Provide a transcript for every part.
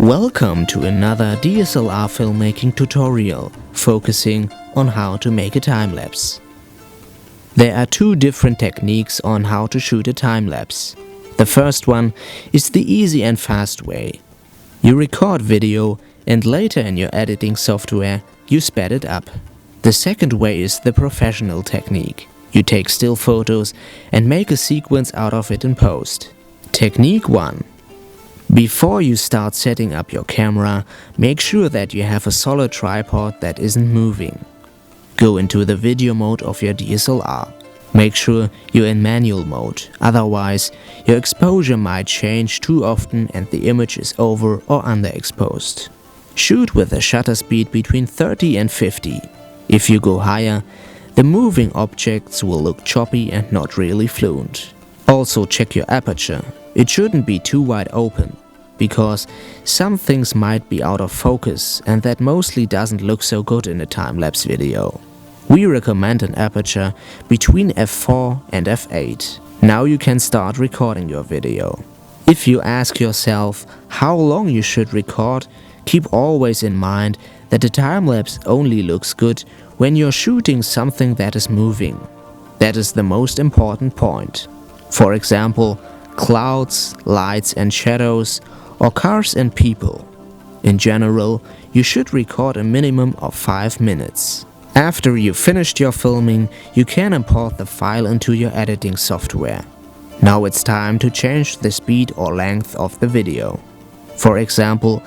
Welcome to another DSLR filmmaking tutorial focusing on how to make a time-lapse. There are two different techniques on how to shoot a time-lapse. The first one is the easy and fast way. You record video and later in your editing software you sped it up. The second way is the professional technique. You take still photos and make a sequence out of it in post. Technique 1. Before you start setting up your camera, make sure that you have a solid tripod that isn't moving. Go into the video mode of your DSLR. Make sure you're in manual mode, otherwise your exposure might change too often and the image is over or underexposed. Shoot with a shutter speed between 30 and 50. If you go higher, the moving objects will look choppy and not really fluent. Also check your aperture. It shouldn't be too wide open, because some things might be out of focus and that mostly doesn't look so good in a time-lapse video. We recommend an aperture between f4 and f8. Now you can start recording your video. If you ask yourself how long you should record, keep always in mind that the time-lapse only looks good when you're shooting something that is moving. That is the most important point. For example, clouds, lights and shadows, or cars and people. In general, you should record a minimum of 5 minutes. After you've finished your filming, you can import the file into your editing software. Now it's time to change the speed or length of the video. For example,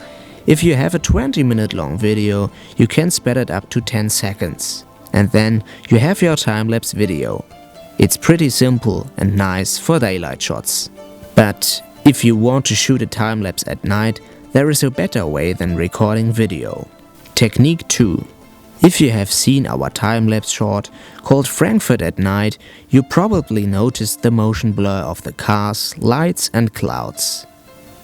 if you have a 20-minute long video, you can speed it up to 10 seconds. And then you have your time-lapse video. It's pretty simple and nice for daylight shots. But if you want to shoot a time-lapse at night, there is a better way than recording video. Technique 2. If you have seen our time-lapse short called Frankfurt at Night, you probably noticed the motion blur of the cars, lights and clouds.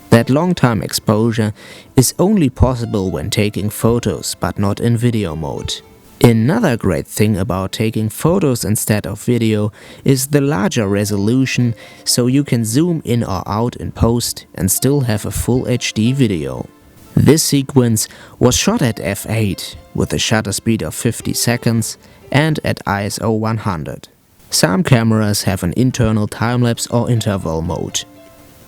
That long-time exposure is only possible when taking photos, but not in video mode. Another great thing about taking photos instead of video is the larger resolution, so you can zoom in or out in post and still have a full HD video. This sequence was shot at f8 with a shutter speed of 50 seconds and at ISO 100. Some cameras have an internal time-lapse or interval mode.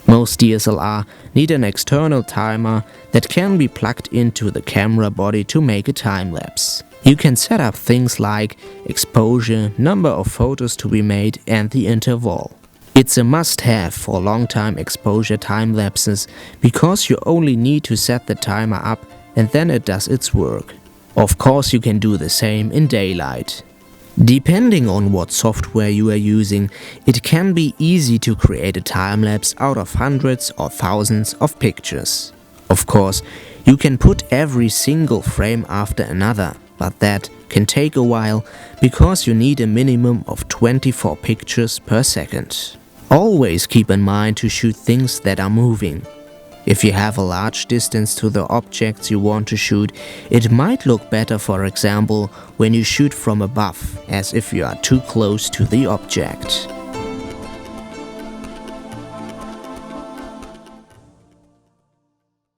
Most DSLR need an external timer that can be plugged into the camera body to make a time-lapse. You can set up things like exposure, number of photos to be made and the interval. It's a must-have for long-time exposure time-lapses because you only need to set the timer up and then it does its work. Of course you can do the same in daylight. Depending on what software you are using, it can be easy to create a time-lapse out of hundreds or thousands of pictures. Of course, you can put every single frame after another, but that can take a while because you need a minimum of 24 pictures per second. Always keep in mind to shoot things that are moving. If you have a large distance to the objects you want to shoot, it might look better, for example, when you shoot from above, as if you are too close to the object.